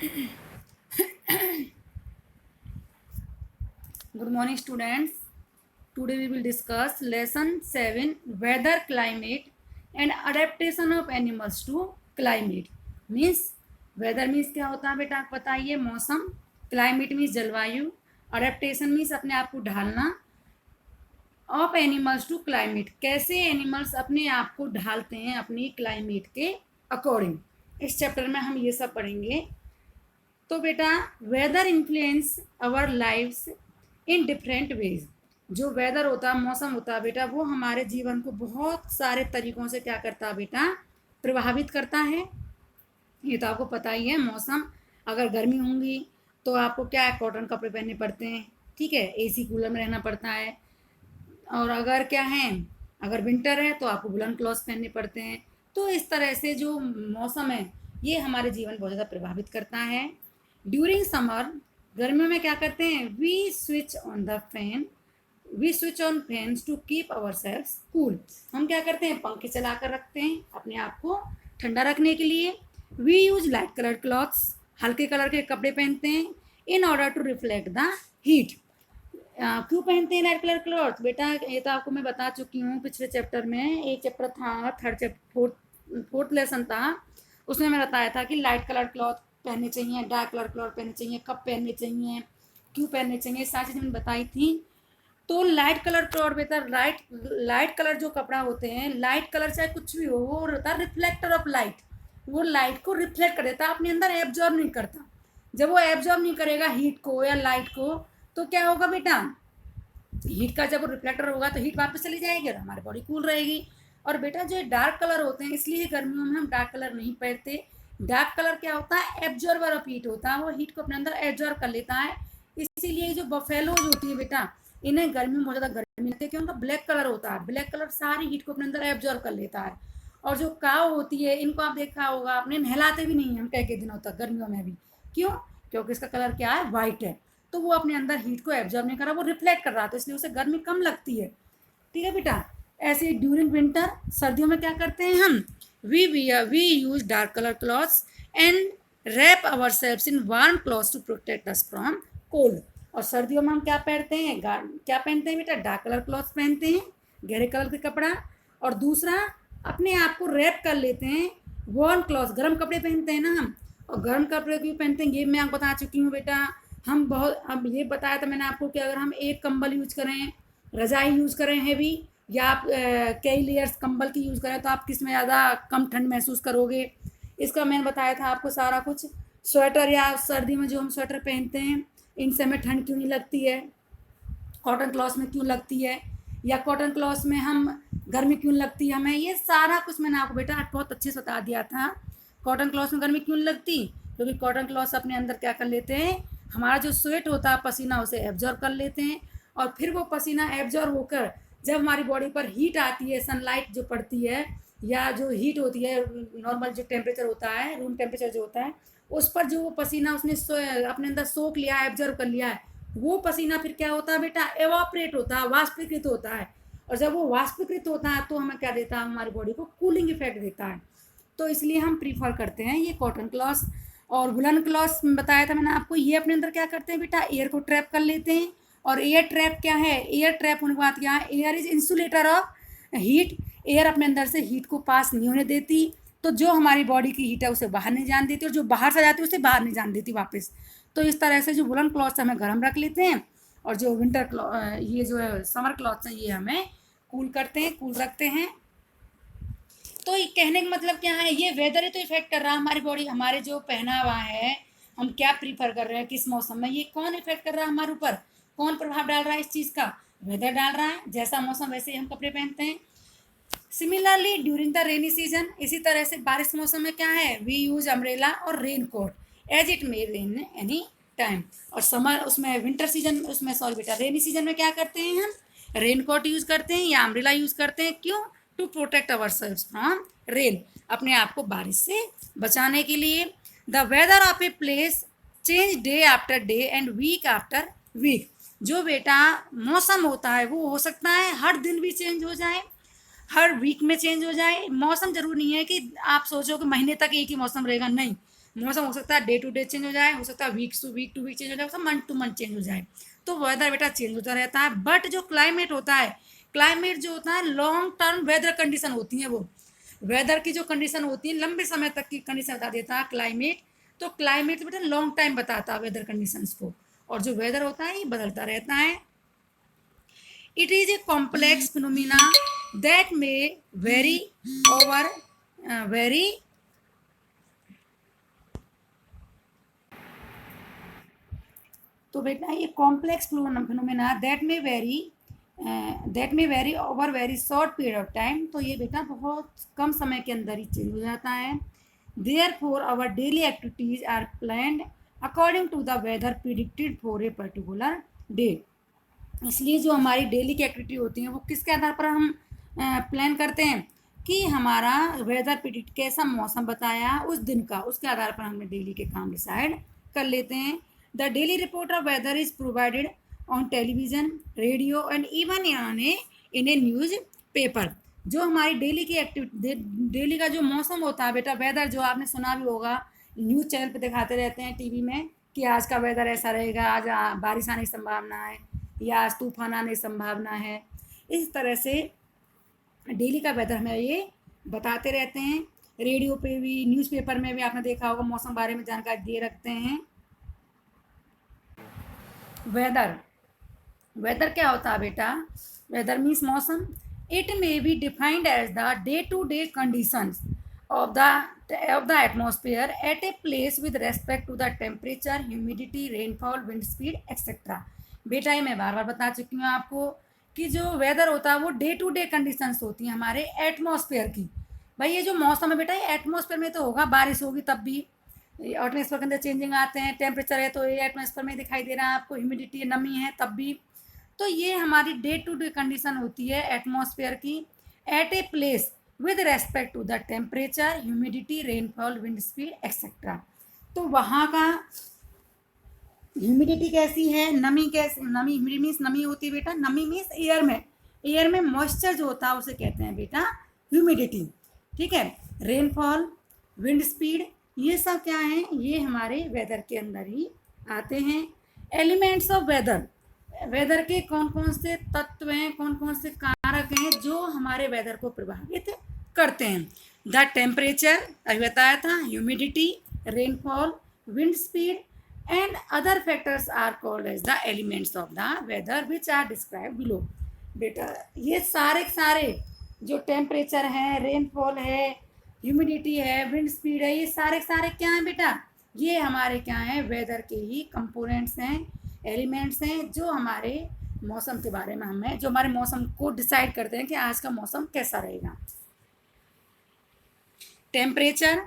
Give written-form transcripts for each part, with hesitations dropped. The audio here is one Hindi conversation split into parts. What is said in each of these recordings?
Good morning, students. Today we will discuss lesson 7 weather, climate, and adaptation of animals to climate. Means weather means क्या होता है बेटा, आप बताइए. मौसम. Climate means जलवायु. Adaptation means अपने आप को ढालना. ऑफ एनिमल्स टू क्लाइमेट, कैसे एनिमल्स अपने आप को ढालते हैं अपनी क्लाइमेट के अकॉर्डिंग. इस चैप्टर में हम ये सब पढ़ेंगे. तो बेटा weather influence our lifes in different ways. जो वेदर होता है, मौसम होता है बेटा, वो हमारे जीवन को बहुत सारे तरीक़ों से क्या करता है बेटा, प्रभावित करता है. ये तो आपको पता ही है. मौसम, अगर गर्मी होंगी तो आपको क्या है, कॉटन कपड़े पहनने पड़ते हैं, ठीक है, एसी कूलर में रहना पड़ता है. और अगर क्या है, अगर विंटर है तो आपको वुलन क्लॉथ्स पहनने पड़ते हैं. तो इस तरह से जो मौसम है ये हमारे जीवन बहुत ज़्यादा प्रभावित करता है. ड्यूरिंग समर, गर्मियों में क्या करते हैं, we switch on fans to keep our selves cool. हम क्या करते हैं, पंखे चला कर रखते हैं अपने आप को ठंडा रखने के लिए. We use light colour clothes, हल्के कलर के कपड़े पहनते हैं in order to reflect the heat. क्यों पहनते हैं लाइट कलर क्लॉथ बेटा, ये तो आपको मैं बता चुकी हूँ पिछले चैप्टर में. एक चैप्टर था, फोर्थ लेसन था, उसमें मैं बताया था कि लाइट कलर क्लॉथ पहनने चाहिए, डार्क कलर क्लॉथ पहनने चाहिए, कब पहनने चाहिए, क्यों पहनने चाहिए, सारी चीज़ें मैंने बताई थी. तो लाइट कलर क्लॉथ बेटा, लाइट कलर जो कपड़ा होते हैं, लाइट कलर चाहे कुछ भी हो, वो होता है रिफ्लेक्टर ऑफ लाइट. वो लाइट को रिफ्लेक्ट कर देता है, अपने अंदर एब्जॉर्ब नहीं करता. जब वो एब्जॉर्ब नहीं करेगा हीट को या लाइट को, तो क्या होगा बेटा, हीट का जब वो रिफ्लेक्टर होगा तो हीट वापस चली जाएगी और हमारी बॉडी कूल रहेगी. और बेटा जो डार्क कलर होते हैं, इसलिए गर्मियों में हम डार्क कलर नहीं पहनते. डार्क कलर क्या होता है, एब्जॉर्बर ऑफ हीट होता है, वो हीट को अपने अंदर एब्जॉर्ब कर लेता है. इसीलिए जो बफेलोज होती है बेटा, इन्हें गर्मी में बहुत ज़्यादा गर्मी लगती है, क्योंकि उनका ब्लैक कलर होता है. ब्लैक कलर सारी हीट को अपने अंदर एब्जॉर्ब कर लेता है. और जो काव होती है, इनको आप देखा होगा आपने, नहलाते भी नहीं हम कई कई दिनों तक गर्मियों में भी. क्यों, क्योंकि इसका कलर क्या है, वाइट है. तो वो अपने अंदर हीट को एब्जॉर्ब नहीं कर रहा, वो रिफ्लेक्ट कर रहा, तो इसलिए उसे गर्मी कम लगती है. ठीक है बेटा. ऐसे ड्यूरिंग विंटर, सर्दियों में क्या करते हैं हम, we use dark colour clothes and wrap our selves in warm clothes to protect us from cold. और सर्दियों में हम क्या पहनते हैं, क्या पहनते हैं बेटा, डार्क कलर क्लॉथ्स पहनते हैं, गहरे कलर के कपड़ा. और दूसरा, अपने आप को रैप कर लेते हैं, वार्म क्लॉथ्स, गर्म कपड़े पहनते हैं ना हम. और गर्म कपड़े क्यों पहनते हैं, ये मैं आपको बता चुकी हूँ बेटा. हम बहुत, अब ये बताया था मैंने आपको कि अगर हम एक कंबल यूज़ करें, रज़ाई यूज़ करें हैवी, या आप कई लेयर्स कंबल की यूज़ करें, तो आप किस में ज़्यादा कम ठंड महसूस करोगे. इसका मैंने बताया था आपको सारा कुछ. स्वेटर, या सर्दी में जो हम स्वेटर पहनते हैं, इनसे हमें ठंड क्यों नहीं लगती है, कॉटन क्लॉथ में क्यों लगती है, या कॉटन क्लॉथ में हम गर्मी क्यों लगती है हमें, ये सारा कुछ मैंने आपको बेटा आज बहुत अच्छे से बता दिया था. कॉटन क्लॉथ में गर्मी क्यों लगती, क्योंकि कॉटन क्लॉथ अपने अंदर क्या कर लेते हैं, हमारा जो स्वेट होता है पसीना, उसे एब्जॉर्ब कर लेते हैं. और फिर वो पसीना एब्जॉर्ब होकर जब हमारी बॉडी पर हीट आती है, सनलाइट जो पड़ती है, या जो हीट होती है, नॉर्मल जो टेम्परेचर होता है, रूम टेम्परेचर जो होता है, उस पर जो वो पसीना उसने अपने अंदर सोख लिया है, एब्जॉर्ब कर लिया है, वो पसीना फिर क्या होता है बेटा, एवापरेट होता है, वाष्पीकृत होता है. और जब वो वाष्पीकृत होता है तो हमें क्या देता है, हमारी बॉडी को कूलिंग इफेक्ट देता है. तो इसलिए हम प्रीफर करते हैं ये कॉटन क्लॉथ. और वुलन क्लॉथ बताया था मैंने आपको, ये अपने अंदर क्या करते हैं बेटा, एयर को ट्रैप कर लेते हैं. और एयर ट्रैप क्या है, एयर ट्रैप होने के बाद क्या है, air is insulator of heat. Air अपने अंदर से हीट को पास नहीं होने देती, तो जो हमारी बॉडी की हीट है उसे बाहर नहीं जान देती, और जो बाहर से जाती है उसे बाहर नहीं जान देती वापस. तो इस तरह से जो वुलन क्लॉथ्स हमें गर्म रख लेते हैं, और जो ये जो है समर क्लॉथ्स हैं, ये हमें कूल करते हैं, कूल रखते हैं. तो ये कहने का मतलब क्या है, ये वेदर ही तो इफेक्ट कर रहा है हमारी बॉडी, हमारे जो पहनावा है, हम क्या प्रीफर कर रहे हैं किस मौसम में, ये कौन इफेक्ट कर रहा है हमारे ऊपर, कौन प्रभाव डाल रहा है इस चीज़ का, वेदर डाल रहा है. जैसा मौसम वैसे ही हम कपड़े पहनते हैं. Similarly during the rainy season, इसी तरह से बारिश मौसम में क्या है, वी यूज अम्ब्रेला और raincoat as it may rain any time. और समर, उसमें विंटर सीजन, उसमें सॉरी बेटा, रेनी सीजन में क्या करते हैं हम, रेन कोट यूज़ करते हैं या अम्ब्रेला यूज़ करते हैं. क्यों, to protect our selves from rain, अपने आप को बारिश से बचाने के लिए. The weather of a place change day after day and week after week. जो बेटा मौसम होता है वो हो सकता है हर दिन भी चेंज हो जाए, हर वीक में चेंज हो जाए. मौसम जरूरी नहीं है कि आप सोचो कि महीने तक एक ही मौसम रहेगा, नहीं. मौसम हो सकता है डे टू डे चेंज हो जाए, हो सकता है वीक टू वीक चेंज हो जाए, हो सकता है मंथ टू मंथ चेंज हो जाए। तो वेदर बेटा चेंज होता रहता है। बट जो क्लाइमेट होता है, क्लाइमेट जो होता है लॉन्ग टर्म वेदर कंडीशन होती है, वो वेदर की जो कंडीशन होती है लंबे समय तक की कंडीशन बता देता है क्लाइमेट। तो क्लाइमेट बेटा लॉन्ग टाइम बताता है वेदर कंडीशंस को, और जो वेदर होता है ये बदलता रहता है। It is a complex phenomena that may very over very तो बेटा ये कॉम्प्लेक्स फिनोमेना दैट में very over very short period of time. तो ये बेटा बहुत कम समय के अंदर ही चेंज हो जाता है। Therefore our daily activities are planned according to the weather predicted for a particular day. इसलिए जो हमारी डेली की एक्टिविटी होती है वो किसके आधार पर हम प्लान करते हैं कि हमारा वेदर प्रिडिक्ट कैसा मौसम बताया उस दिन का, उसके आधार पर हमने डेली के काम डिसाइड कर लेते हैं। The daily report of weather is provided on television, radio and even in a newspaper. जो हमारी डेली की एक्टिविटी, डेली का जो मौसम होता है बेटा, वेदर जो आपने सुना भी होगा, न्यूज़ चैनल पे दिखाते रहते हैं टीवी में कि आज का वेदर ऐसा रहेगा, आज बारिश आने की संभावना है या आज तूफान आने की संभावना है। इस तरह से डेली का वेदर हमें ये बताते रहते हैं। रेडियो पे भी, न्यूज़पेपर में भी आपने देखा होगा मौसम बारे में जानकारी दिए रखते हैं। वेदर, वेदर क्या होता है बेटा? वेदर मीन्स मौसम। It may be defined as the day to day conditions of the atmosphere at a place with respect to the temperature, humidity, rainfall, wind speed, etc. बेटा ये मैं बार बार बता चुकी हूँ आपको कि जो वेदर होता है वो डे टू डे कंडीशंस होती हैं हमारे एटमॉस्फेयर की। भाई ये जो मौसम है बेटा, ये एटमॉस्फेयर में तो होगा, बारिश होगी तब भी एटमॉस्फेयर के अंदर चेंजिंग आते हैं, टेम्परेचर है तो ये एटमॉस्फेयर में दिखाई दे रहा है आपको, ह्यूमिडिटी नमी है तब भी। तो ये हमारी डे टू डे कंडीशन होती है एटमॉस्फेयर की at a place with respect to the temperature, humidity, rainfall, wind speed etcetera. तो वहाँ का ह्यूमिडिटी कैसी है, नमी कैसी, नमी मीन्स नमी होती है बेटा, नमी मीन्स एयर में मॉइस्चर जो होता है उसे कहते हैं बेटा ह्यूमिडिटी। ठीक है, रेनफॉल, विंड स्पीड, ये सब क्या है, ये हमारे वेदर के अंदर ही आते हैं। एलिमेंट्स ऑफ वेदर, वेदर के कौन कौन से तत्व हैं, कौन कौन से कारक हैं जो हमारे वेदर को प्रभावित करते हैं। द टेम्परेचर अभी बताया था, humidity, rainfall, wind speed and other factors are called as the elements of the weather which are describe below. बेटा ये सारे जो टेम्परेचर है, रेनफॉल है, ह्यूमिडिटी है, विंड स्पीड है, ये सारे क्या हैं बेटा? ये हमारे क्या हैं, वेदर के ही कंपोनेंट्स हैं, एलिमेंट्स हैं जो हमारे मौसम के बारे में हमें, जो हमारे मौसम को डिसाइड करते हैं कि आज का मौसम कैसा रहेगा। Temperature,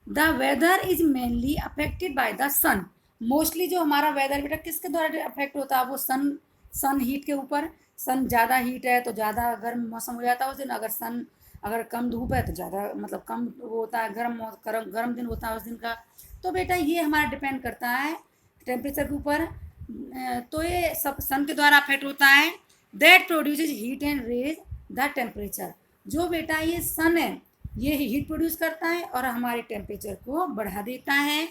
the weather is mainly affected by the sun. Mostly जो हमारा वेदर बेटा किसके द्वारा अफेक्ट होता है, वो सन हीट के ऊपर। सन ज़्यादा हीट है तो ज़्यादा गर्म मौसम हो जाता है उस दिन, अगर कम धूप है तो ज़्यादा मतलब कम वो होता है, गर्म दिन होता है उस दिन का। तो बेटा ये हमारा डिपेंड करता है टेम्परेचर के ऊपर। तो ये सब सन के द्वारा अफेक्ट होता है। That produces heat and raise the temperature. जो बेटा ये सन है ये हीट प्रोड्यूस करता है और हमारे टेम्परेचर को बढ़ा देता है।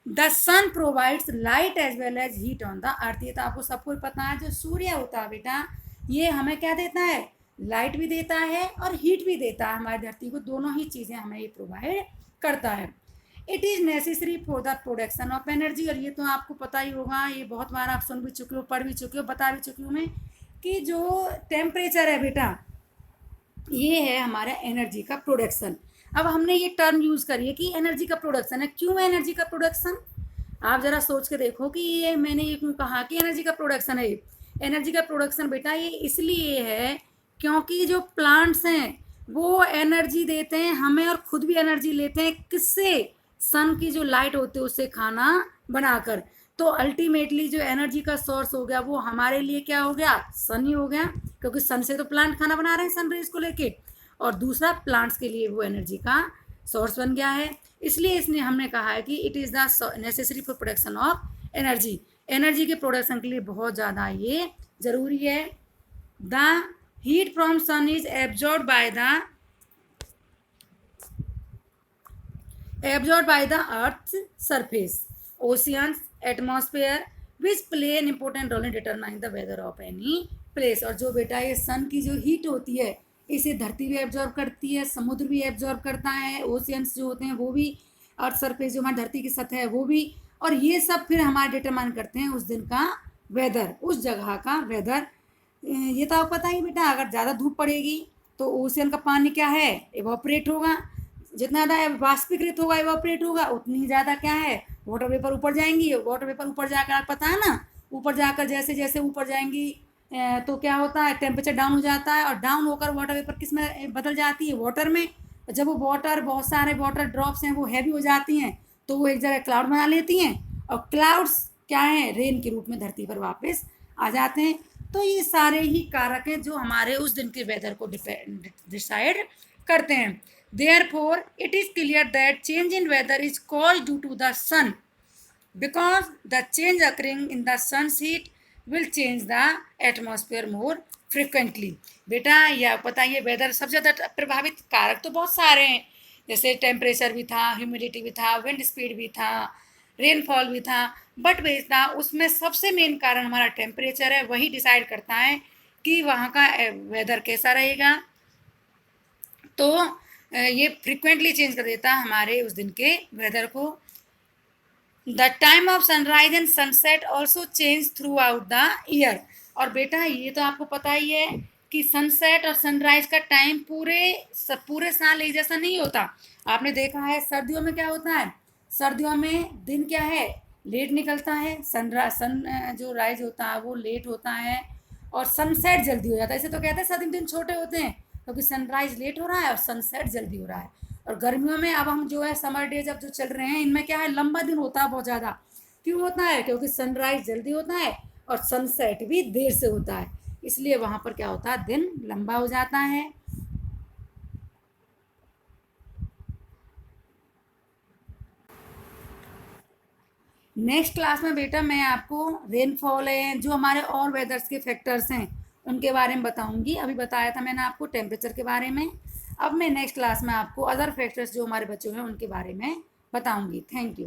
The sun provides light as well as heat on the earth. ये तो आपको सबको पता है, जो सूर्य होता है बेटा ये हमें क्या देता है, लाइट भी देता है और हीट भी देता है हमारी धरती को, दोनों ही चीज़ें हमें ये प्रोवाइड करता है। It is necessary for the production of energy. और ये तो आपको पता ही होगा, ये बहुत बार आप सुन भी चुके हो, पढ़ भी चुके हो, बता भी चुकी हूँ मैं कि जो टेम्परेचर है बेटा ये है हमारा एनर्जी का प्रोडक्शन। अब हमने ये टर्म यूज़ करी है कि एनर्जी का प्रोडक्शन है। क्यों एनर्जी का प्रोडक्शन? आप ज़रा सोच के देखो कि ये मैंने ये क्यों कहा कि एनर्जी का प्रोडक्शन है। एनर्जी का प्रोडक्शन बेटा ये इसलिए है क्योंकि जो प्लांट्स हैं वो एनर्जी देते हैं हमें और खुद भी एनर्जी लेते हैं। किससे? सन की जो लाइट होती है उससे खाना बनाकर। तो अल्टीमेटली जो एनर्जी का सोर्स हो गया वो हमारे लिए क्या हो गया, सन ही हो गया, क्योंकि सन से तो प्लांट खाना बना रहे हैं सन रेज को लेके, और दूसरा प्लांट्स के लिए वो एनर्जी का सोर्स बन गया है। इसलिए इसने हमने कहा है कि it is the necessary for production of energy. Energy के प्रोडक्शन के लिए बहुत ज़्यादा ये ज़रूरी है। The heat from sun is absorb by the absorbed by the earth's surface, oceans, atmosphere, which play an important role in determining the weather of any place। और जो बेटा ये सन की जो हीट होती है इसे धरती भी एब्जॉर्ब करती है, समुद्र भी एब्जॉर्ब करता है, ओशियंस जो होते हैं वो भी, अर्थ सरफेस जो हमारी धरती की सतह है वो भी, और ये सब फिर हमारा डिटरमाइन करते हैं उस दिन का वेदर, उस जगह का वेदर। ये तो आपको पता ही बेटा, अगर ज़्यादा धूप पड़ेगी तो ओशियन का पानी क्या है, इवापोरेट होगा, जितना ज़्यादा वाष्पीकृत होगा, इवापोरेट होगा, उतनी ज़्यादा क्या है, वाटर वेपर ऊपर जाएंगी। वाटर वेपर ऊपर जाकर, आप पता है ना, ऊपर जाकर जैसे जैसे ऊपर जाएंगी तो क्या होता है, टेम्परेचर डाउन हो जाता है, और डाउन होकर वाटर वेपर किस में बदल जाती है, वाटर में। जब वो वाटर, बहुत सारे वाटर ड्रॉप्स हैं वो हैवी हो जाती हैं तो वो एक जगह क्लाउड बना लेती हैं, और क्लाउड्स क्या हैं, रेन के रूप में धरती पर वापस आ जाते हैं। तो ये सारे ही कारक हैं जो हमारे उस दिन के वेदर को डिसाइड करते हैं। Therefore, it is clear that change in weather is caused due to the sun, because the change occurring in the sun's heat will change the atmosphere more frequently। बेटा यह पता, ये वेदर सबसे ज़्यादा प्रभावित कारक तो बहुत सारे हैं, जैसे टेम्परेचर भी था, ह्यूमिडिटी भी था, विंड स्पीड भी था, रेनफॉल भी था, बट बेटा उसमें सबसे मेन कारण हमारा टेम्परेचर है, वही डिसाइड करता है कि वहाँ का वेदर कैसा रहेगा। तो ये फ्रिक्वेंटली चेंज कर देता है हमारे उस दिन के वेदर को। The time of sunrise and sunset also change through out the year. और बेटा ये तो आपको पता ही है कि सनसेट और सनराइज का टाइम पूरे साल एक जैसा नहीं होता। आपने देखा है सर्दियों में क्या होता है, सर्दियों में दिन क्या है, लेट निकलता है, सन जो राइज होता है वो लेट होता है, और सनसेट जल्दी हो जाता है। इसे तो कहते हैं सर्दी में दिन छोटे होते हैं क्योंकि सनराइज लेट हो रहा है और सनसेट जल्दी हो रहा है। और गर्मियों में अब हम जो है समर डेज अब जो चल रहे हैं इनमें क्या है, लंबा दिन होता है बहुत ज़्यादा। क्यों होता है, क्योंकि सनराइज जल्दी होता है और सनसेट भी देर से होता है, इसलिए वहाँ पर क्या होता है, दिन लंबा हो जाता है। नेक्स्ट क्लास में बेटा मैं आपको रेनफॉल है, जो हमारे और वेदर्स के फैक्टर्स हैं उनके बारे में बताऊंगी। अभी बताया था मैंने आपको टेम्परेचर के बारे में, अब मैं नेक्स्ट क्लास में आपको अदर फैक्टर्स जो हमारे बच्चों हैं उनके बारे में बताऊंगी। Thank you.